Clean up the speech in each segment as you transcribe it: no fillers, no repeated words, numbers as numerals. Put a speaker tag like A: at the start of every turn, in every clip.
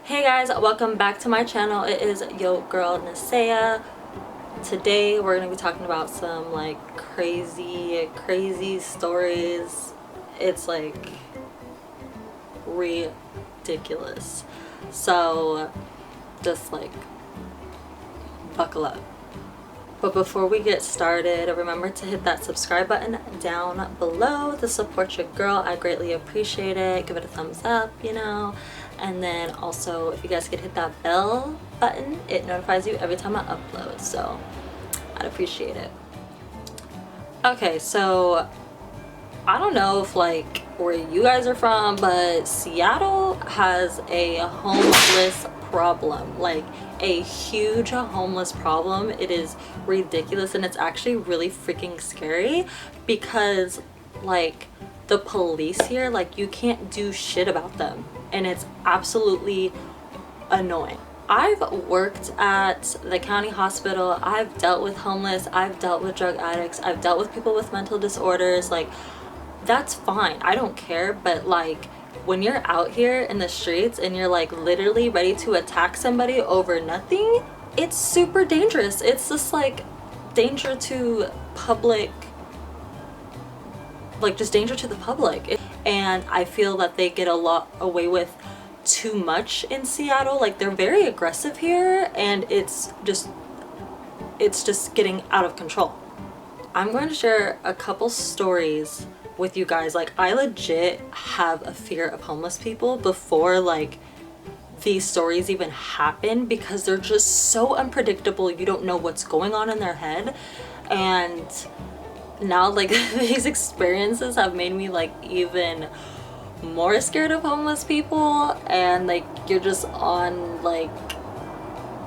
A: Hey guys, welcome back to my channel. It is yo girl Nisea. Today we're gonna be talking about some like crazy stories. It's like ridiculous. So just like buckle up. But before we get started, remember to hit that subscribe button down below to support your girl. I greatly appreciate it. Give it a thumbs up, you know. And then also, if you guys could hit that bell button, it notifies you every time I upload. So I'd appreciate it. Okay, so I don't know if like where you guys are from, but Seattle has a homeless problem, like a huge homeless problem. It is ridiculous, and it's actually really freaking scary because like the police here, like you can't do shit about them, and it's absolutely annoying. I've worked at the county hospital. I've dealt with homeless, I've dealt with drug addicts, I've dealt with people with mental disorders. Like that's fine, I don't care. But like when you're out here in the streets and you're like literally ready to attack somebody over nothing, it's super dangerous. It's just like danger to public, like just danger to the public. And I feel that they get a lot away with too much in Seattle. Like they're very aggressive here, and it's just getting out of control. I'm going to share a couple stories with you guys. Like I legit have a fear of homeless people before like these stories even happen, because they're just so unpredictable. You don't know what's going on in their head. And now like these experiences have made me like even more scared of homeless people, and like you're just on like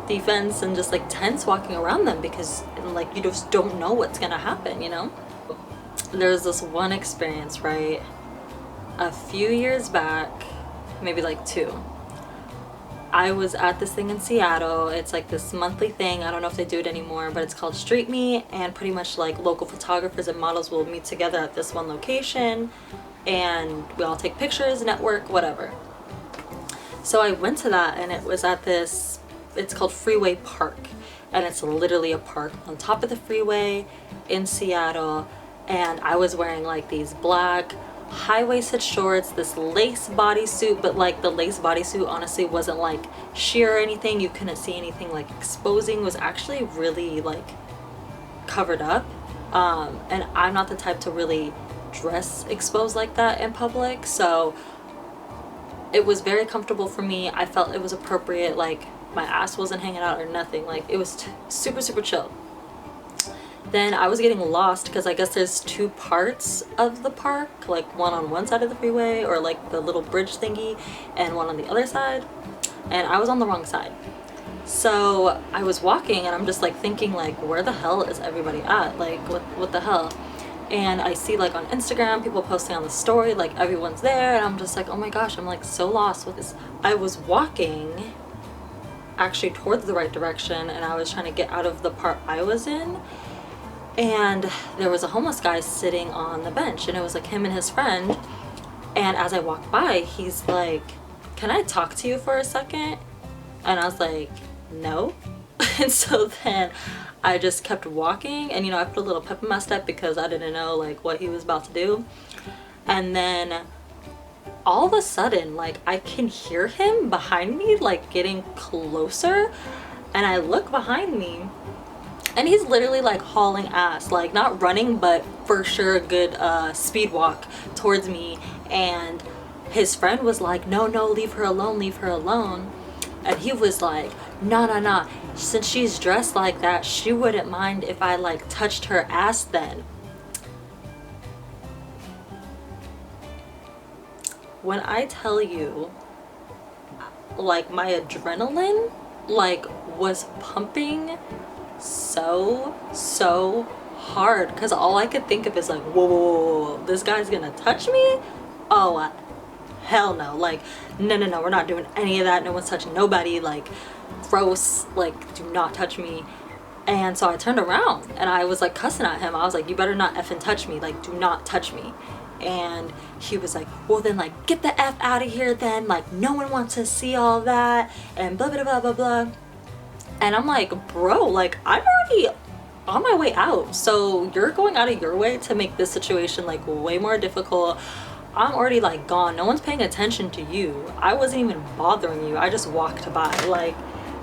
A: defense and just like tense walking around them, because like you just don't know what's gonna happen, you know. There's this one experience, right, a few years back, maybe like 2. I was at this thing in Seattle. It's like this monthly thing. I don't know if they do it anymore, but it's called Street Meet, and pretty much like local photographers and models will meet together at this one location, and we all take pictures, network, whatever. So I went to that, and it was at this, it's called Freeway Park, and it's literally a park on top of the freeway in Seattle. And I was wearing like these black high-waisted shorts, this lace bodysuit, but like the lace bodysuit honestly wasn't like sheer or anything. You couldn't see anything like exposing. It was actually really like covered up. And I'm not the type to really dress exposed like that in public, so it was very comfortable for me. I felt it was appropriate. Like my ass wasn't hanging out or nothing. Like it was super chill. Then I was getting lost because I guess there's 2 parts of the park, like one on one side of the freeway, or like the little bridge thingy, and one on the other side, and I was on the wrong side. So I was walking, and I'm just like thinking like, where the hell is everybody at? Like what the hell? And I see like on Instagram people posting on the story like everyone's there, and I'm just like, oh my gosh, I'm like so lost with this. I was walking actually towards the right direction, and I was trying to get out of the part I was in, and there was a homeless guy sitting on the bench, and it was like him and his friend. And as I walked by, he's like, can I talk to you for a second? And I was like, no. And so then I just kept walking, and you know, I put a little pep in my step because I didn't know like what he was about to do. And then all of a sudden, like I can hear him behind me like getting closer, and I look behind me, and he's literally like hauling ass, like not running, but for sure a good speed walk towards me. And his friend was like, no, leave her alone. And he was like, no, since she's dressed like that, she wouldn't mind if I like touched her ass then. When I tell you, like my adrenaline like was pumping so hard, because all I could think of is like, whoa, this guy's gonna touch me? Oh hell no. Like no, we're not doing any of that. No one's touching nobody. Like gross, like do not touch me. And so I turned around and I was like cussing at him. I was like, you better not effing touch me, like do not touch me. and he was like, well then like get the F out of here then, like no one wants to see all that and blah blah blah blah blah. And I'm like, bro, like I'm already on my way out, so you're going out of your way to make this situation like way more difficult. I'm already like gone, no one's paying attention to you, I wasn't even bothering you, I just walked by. Like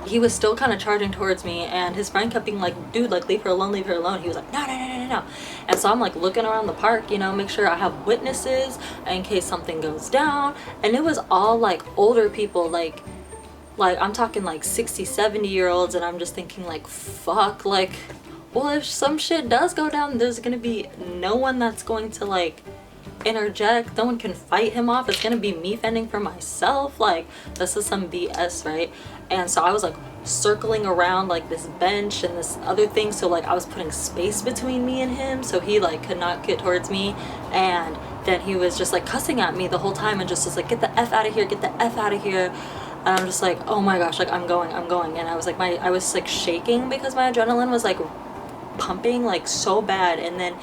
A: he was still kind of charging towards me, and his friend kept being like, dude, like leave her alone, leave her alone. He was like, no no no no no no. And so I'm like looking around the park, you know, make sure I have witnesses in case something goes down. And it was all like older people, like I'm talking like 60-70-year-olds, and I'm just thinking like, fuck, like, well, if some shit does go down, there's gonna be no one that's going to like interject, no one can fight him off, it's gonna be me fending for myself. Like this is some BS, right? And so I was like circling around like this bench and this other thing, so like I was putting space between me and him so he like could not get towards me. And then he was just like cussing at me the whole time and just was like, get the F out of here, get the F out of here. And I'm just like, oh my gosh, like I'm going. And I was like, I was like shaking because my adrenaline was like pumping like so bad. And then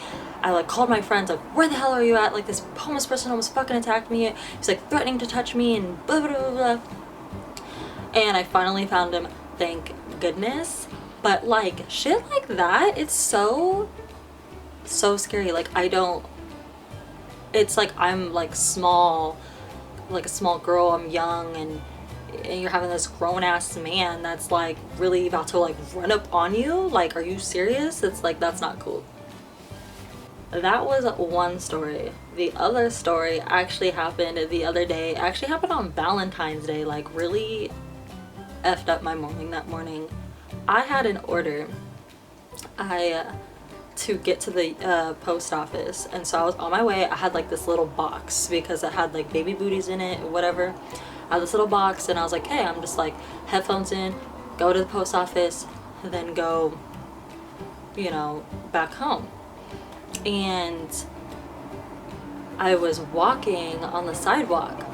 A: I like called my friends, like, where the hell are you at? Like this homeless person almost fucking attacked me. He's like threatening to touch me and blah blah blah blah. And I finally found him, thank goodness. But like shit like that, it's so scary. Like it's like I'm like small, like a small girl, I'm young, and you're having this grown-ass man that's like really about to like run up on you. Like, are you serious? It's like, that's not cool. That was one story. The other story actually happened the other day. It actually happened on Valentine's Day. Like really effed up my morning that morning. I had an order to get to the post office, and so I was on my way. I had like this little box because it had like baby booties in it or whatever. I had this little box, and I was like, hey, I'm just like headphones in, go to the post office, and then go, you know, back home. And I was walking on the sidewalk,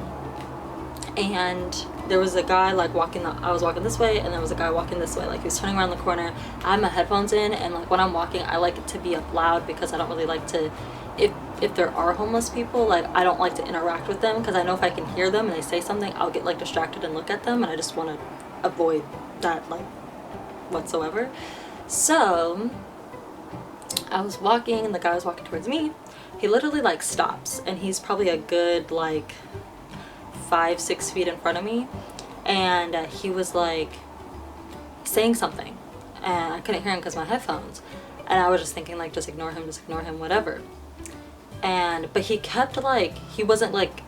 A: and there was a guy like walking I was walking this way, and there was a guy walking this way. Like he was turning around the corner. I had my headphones in, and like when I'm walking, I like it to be up loud because I don't really like to, if there are homeless people, like I don't like to interact with them because I know if I can hear them and they say something, I'll get like distracted and look at them, and I just want to avoid that like whatsoever. So I was walking, and the guy was walking towards me. He literally like stops, and he's probably a good like 5-6 feet in front of me, and he was like saying something, and I couldn't hear him because my headphones, and I was just thinking like, just ignore him, whatever. But he kept like, he wasn't like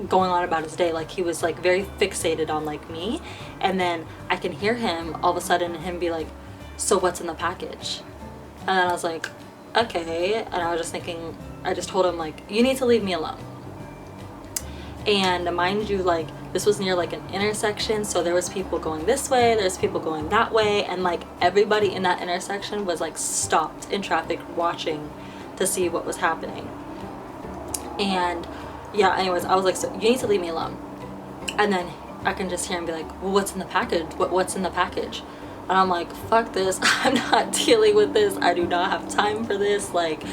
A: going on about his day, like he was like very fixated on like me. And then I can hear him all of a sudden, him be like, so what's in the package? And I was like, okay. And I was just thinking, I just told him like, you need to leave me alone. And mind you, like this was near like an intersection, so there was people going this way, there's people going that way, and like everybody in that intersection was like stopped in traffic watching to see what was happening. And yeah, anyways, I was like, so you need to leave me alone. And then I can just hear him be like, well, what's in the package? What's in the package? And I'm like, fuck this, I'm not dealing with this, I do not have time for this, like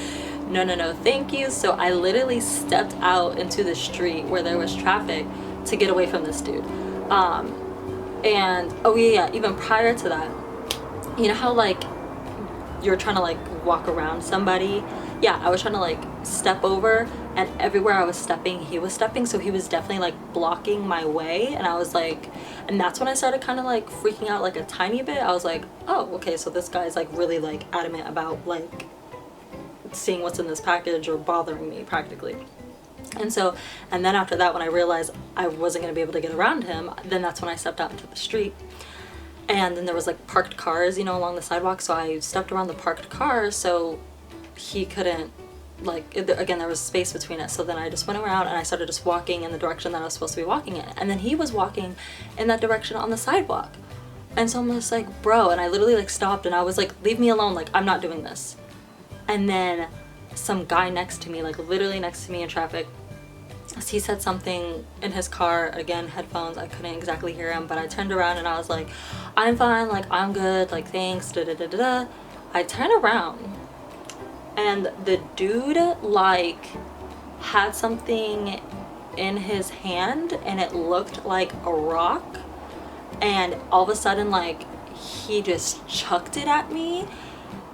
A: no thank you. So I literally stepped out into the street where there was traffic to get away from this dude. And oh yeah, even prior to that, you know how like you're trying to like walk around somebody? Yeah, I was trying to like step over, and everywhere I was stepping, he was stepping, so he was definitely like blocking my way. And I was like, and that's when I started kind of like freaking out like a tiny bit. I was like, oh, okay, so this guy's like really like adamant about like seeing what's in this package or bothering me practically. And then after that, when I realized I wasn't going to be able to get around him, then that's when I stepped out into the street. And then there was like parked cars, you know, along the sidewalk, so I stepped around the parked cars so he couldn't, like, again, there was space between us. So then I just went around and I started just walking in the direction that I was supposed to be walking in, and then he was walking in that direction on the sidewalk. And so I'm just like, bro, and I literally like stopped, and I was like, leave me alone, like I'm not doing this. And then some guy next to me, like literally next to me in traffic, he said something in his car, again, headphones, I couldn't exactly hear him, but I turned around and I was like, I'm fine, like I'm good, like thanks, da da da da da. I turn around, and the dude like had something in his hand and it looked like a rock, and all of a sudden like he just chucked it at me.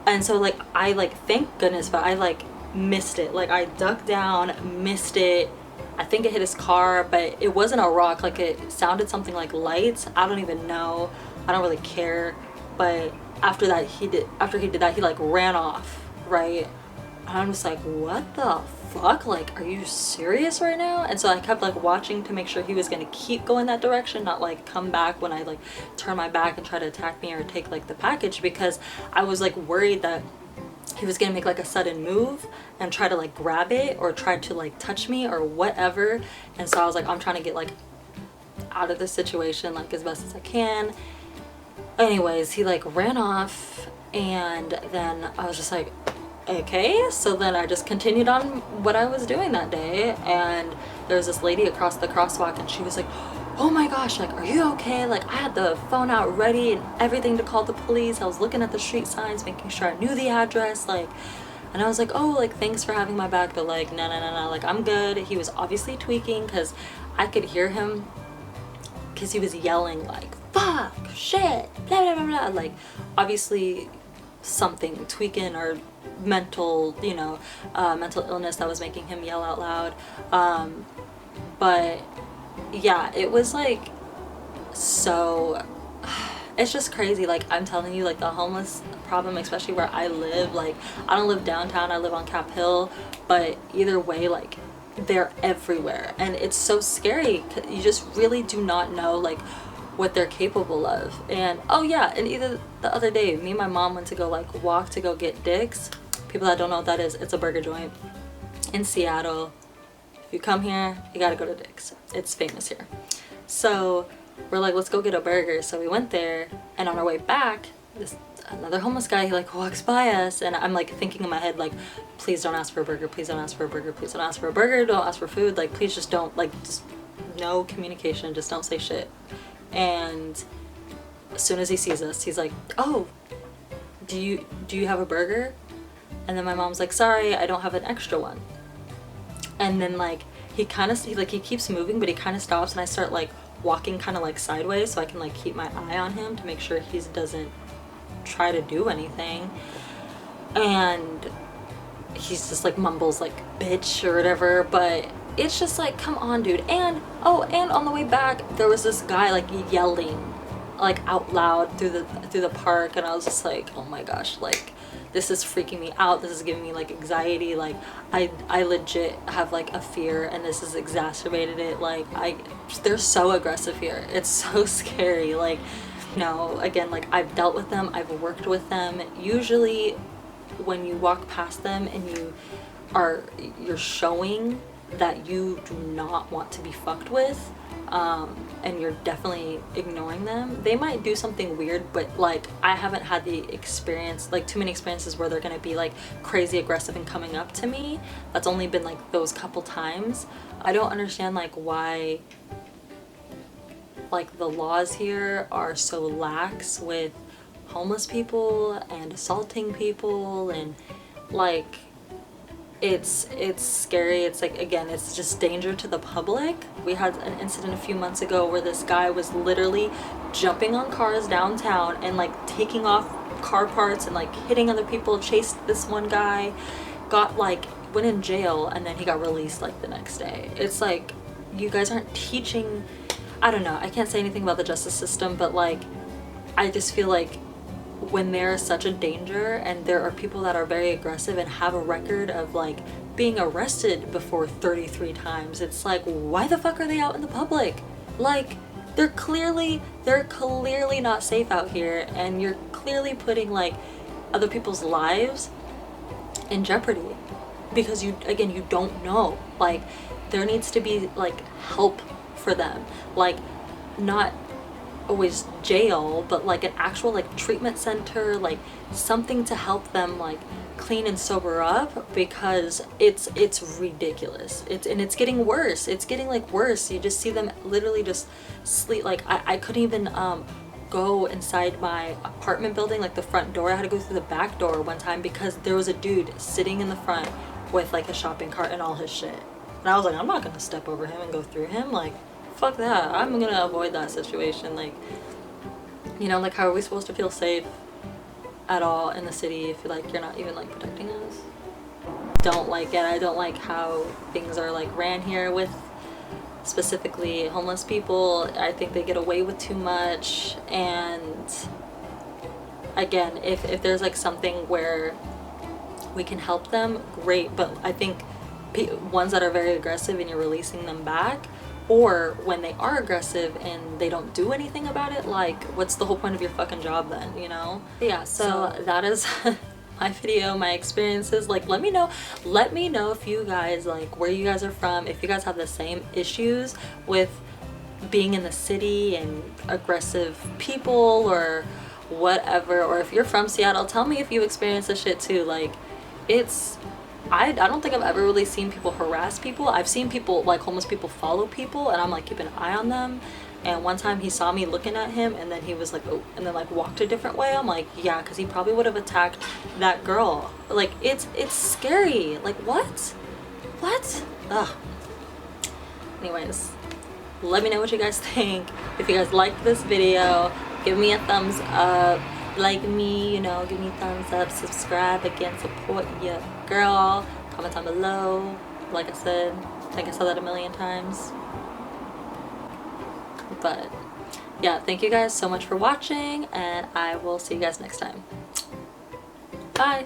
A: And so like I like, thank goodness, but I like missed it. Like I ducked down, missed it. I think it hit his car, but it wasn't a rock. Like it sounded something like lights. I don't even know. I don't really care. But after that, he did that, he like ran off, right? And I'm just like, what the fuck? Like, are you serious right now? And so I kept like watching to make sure he was gonna keep going that direction, not like come back when I like turn my back and try to attack me or take like the package, because I was like worried that he was gonna make like a sudden move and try to like grab it or try to like touch me or whatever. And so I was like, I'm trying to get like out of this situation like as best as I can. Anyways, he like ran off, and then I was just like, okay. So then I just continued on what I was doing that day, and there was this lady across the crosswalk, and she was like, oh my gosh, like, are you okay? Like, I had the phone out ready and everything to call the police. I was looking at the street signs, making sure I knew the address, like, and I was like, oh, like, thanks for having my back, but like, no, like, I'm good. He was obviously tweaking, because I could hear him, because he was yelling like, fuck, shit, blah blah blah blah, like obviously something tweaking or mental, you know, mental illness that was making him yell out loud. But yeah, it was like, so it's just crazy. Like I'm telling you, like the homeless problem, especially where I live, like I don't live downtown, I live on Cap Hill, but either way, like they're everywhere, and it's so scary. You just really do not know like what they're capable of. And oh yeah, and either the other day, me and my mom went to go like walk to go get Dick's. People that don't know what that is, it's a burger joint in Seattle. If you come here, you gotta go to Dick's. It's famous here. So we're like, let's go get a burger. So we went there, and on our way back, another homeless guy, he like walks by us, and I'm like thinking in my head like, please don't ask for a burger, please don't ask for a burger, please don't ask for a burger, don't ask for food, like please just don't, like just no communication, just don't say shit. And as soon as he sees us, he's like, oh, do you have a burger? And then my mom's like, sorry, I don't have an extra one. And then like he keeps moving, but he kind of stops, and I start like walking kind of like sideways so I can like keep my eye on him to make sure he doesn't try to do anything. And he's just like mumbles like bitch or whatever, but it's just like, come on, dude. And oh, and on the way back there was this guy like yelling like out loud through the park, and I was just like, oh my gosh, like this is freaking me out, this is giving me like anxiety, like I legit have like a fear, and this has exacerbated it. Like they're so aggressive here, it's so scary. Like, you know, again, like I've dealt with them, I've worked with them. Usually when you walk past them and you're showing that you do not want to be fucked with, and you're definitely ignoring them, they might do something weird. But like I haven't had the experience, like too many experiences where they're gonna be like crazy aggressive and coming up to me. That's only been like those couple times. I don't understand like why like the laws here are so lax with homeless people and assaulting people, and like it's scary. It's like, again, it's just danger to the public. We had an incident a few months ago where this guy was literally jumping on cars downtown and like taking off car parts and like hitting other people, chased this one guy, went in jail, and then he got released like the next day. It's like, you guys aren't teaching, I don't know, I can't say anything about the justice system, but like I just feel like when there is such a danger, and there are people that are very aggressive and have a record of like being arrested before 33 times, it's like, why the fuck are they out in the public? Like they're clearly not safe out here, and you're clearly putting like other people's lives in jeopardy because you don't know. Like there needs to be like help for them, like not always jail, but like an actual like treatment center, like something to help them like clean and sober up, because it's ridiculous. It's getting worse. It's getting like worse. You just see them literally just sleep. Like I couldn't even go inside my apartment building, like the front door. I had to go through the back door one time because there was a dude sitting in the front with like a shopping cart and all his shit. And I was like, I'm not gonna step over him and go through him. Like, fuck that. I'm gonna avoid that situation. Like, you know, like, how are we supposed to feel safe at all in the city if like you're not even like protecting us? Don't like it. I don't like how things are like ran here with specifically homeless people. I think they get away with too much. And again, if there's like something where we can help them, great. But I think ones that are very aggressive and you're releasing them back, or when they are aggressive and they don't do anything about it, like, what's the whole point of your fucking job then, you know? But yeah, so that is my video, my experiences. Like, let me know if you guys, like, where you guys are from, if you guys have the same issues with being in the city and aggressive people or whatever, or if you're from Seattle, tell me if you experience this shit too. Like, it's, I don't think I've ever really seen people harass people. I've seen people, like homeless people, follow people, and I'm like, keep an eye on them. And one time he saw me looking at him, and then he was like, oh, and then like walked a different way. I'm like, yeah, because he probably would have attacked that girl. Like, it's scary. Like, what? Ugh. Anyways, let me know what you guys think. If you guys liked this video, give me a thumbs up. Like me, you know, give me a thumbs up, subscribe, again, support your girl. Comment down below. Like I said, I think I said that a million times. But yeah, thank you guys so much for watching, and I will see you guys next time. Bye.